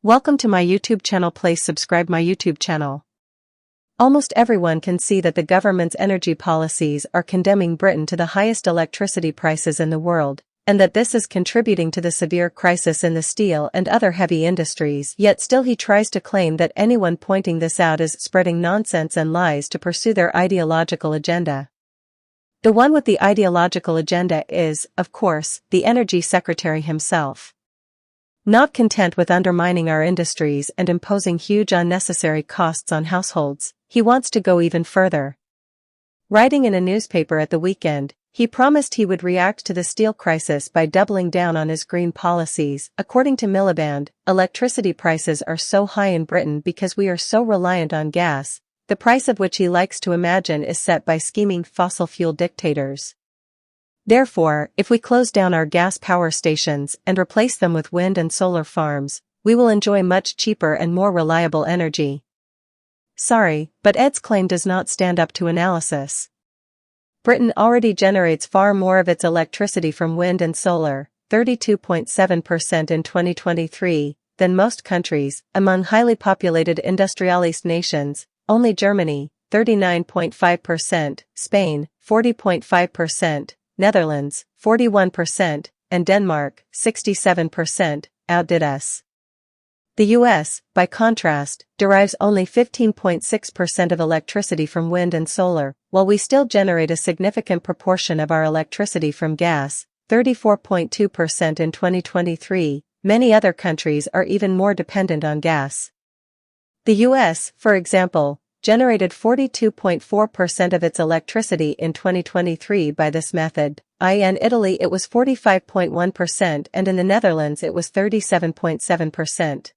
Welcome to my YouTube channel. Please subscribe my YouTube channel. Almost everyone can see that the government's energy policies are condemning Britain to the highest electricity prices in the world, and that this is contributing to the severe crisis in the steel and other heavy industries. Yet still he tries to claim that anyone pointing this out is spreading nonsense and lies to pursue their ideological agenda. The one with the ideological agenda is, of course, the Energy Secretary himself. Not content with undermining our industries and imposing huge unnecessary costs on households, he wants to go even further. Writing in a newspaper at the weekend, he promised he would react to the steel crisis by doubling down on his green policies. According to Miliband, electricity prices are so high in Britain because we are so reliant on gas, the price of which he likes to imagine is set by scheming fossil fuel dictators. Therefore, if we close down our gas power stations and replace them with wind and solar farms, we will enjoy much cheaper and more reliable energy. Sorry, but Ed's claim does not stand up to analysis. Britain already generates far more of its electricity from wind and solar, 32.7% in 2023, than most countries. Among highly populated industrialist nations, only Germany, 39.5%, Spain, 40.5%, Netherlands, 41%, and Denmark, 67%, outdid us. The US, by contrast, derives only 15.6% of electricity from wind and solar, while we still generate a significant proportion of our electricity from gas, 34.2% in 2023. Many other countries are even more dependent on gas. The US, for example, generated 42.4% of its electricity in 2023 by this method. In Italy it was 45.1% and in the Netherlands it was 37.7%.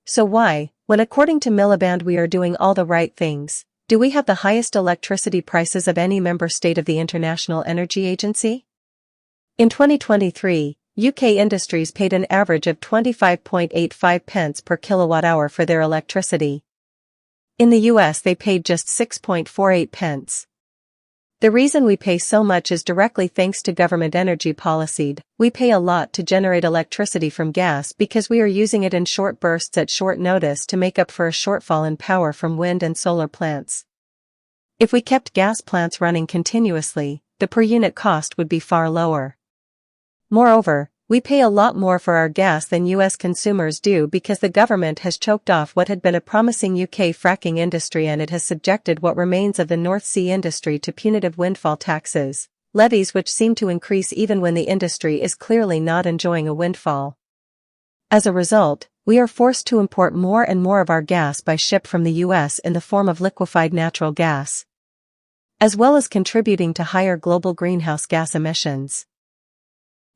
So why, when according to Miliband we are doing all the right things, do we have the highest electricity prices of any member state of the International Energy Agency? In 2023, UK industries paid an average of 25.85 pence per kilowatt-hour for their electricity. In the US they paid just 6.48 pence. The reason we pay so much is directly thanks to government energy policy. We pay a lot to generate electricity from gas because we are using it in short bursts at short notice to make up for a shortfall in power from wind and solar plants. If we kept gas plants running continuously, the per unit cost would be far lower. Moreover, we pay a lot more for our gas than US consumers do because the government has choked off what had been a promising UK fracking industry and it has subjected what remains of the North Sea industry to punitive windfall taxes, levies which seem to increase even when the industry is clearly not enjoying a windfall. As a result, we are forced to import more and more of our gas by ship from the US in the form of liquefied natural gas, as well as contributing to higher global greenhouse gas emissions.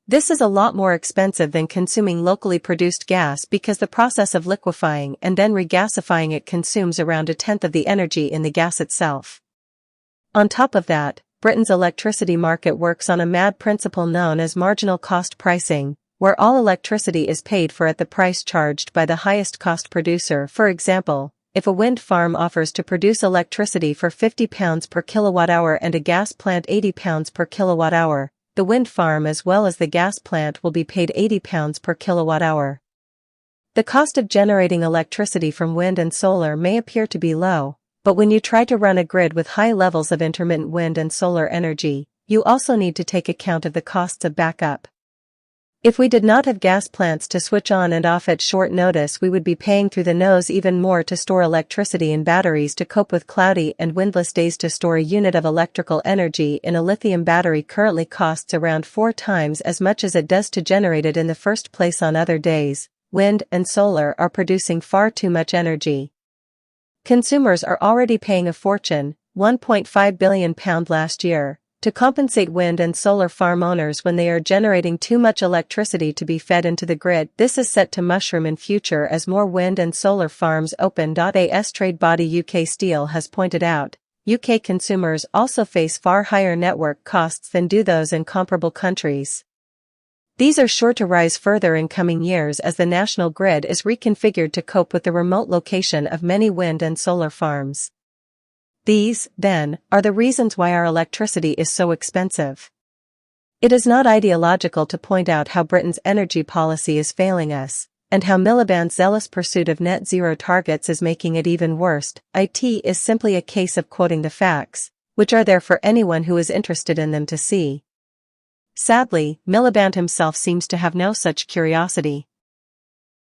This is a lot more expensive than consuming locally produced gas because the process of liquefying and then regasifying it consumes around a tenth of the energy in the gas itself. On top of that, Britain's electricity market works on a mad principle known as marginal cost pricing, where all electricity is paid for at the price charged by the highest cost producer. For example, if a wind farm offers to produce electricity for £50 per kilowatt-hour and a gas plant £80 per kilowatt-hour, the wind farm as well as the gas plant will be paid £80 per kilowatt-hour. The cost of generating electricity from wind and solar may appear to be low, but when you try to run a grid with high levels of intermittent wind and solar energy, you also need to take account of the costs of backup. If we did not have gas plants to switch on and off at short notice, we would be paying through the nose even more to store electricity in batteries to cope with cloudy and windless days. To store a unit of electrical energy in a lithium battery currently costs around 4 times as much as it does to generate it in the first place. On other days, wind and solar are producing far too much energy. Consumers are already paying a fortune, £1.5 billion last year, to compensate wind and solar farm owners when they are generating too much electricity to be fed into the grid. This is set to mushroom in future as more wind and solar farms open. As trade body UK Steel has pointed out, UK consumers also face far higher network costs than do those in comparable countries. These are sure to rise further in coming years as the national grid is reconfigured to cope with the remote location of many wind and solar farms. These, then, are the reasons why our electricity is so expensive. It is not ideological to point out how Britain's energy policy is failing us, and how Miliband's zealous pursuit of net zero targets is making it even worse. It is simply a case of quoting the facts, which are there for anyone who is interested in them to see. Sadly, Miliband himself seems to have no such curiosity.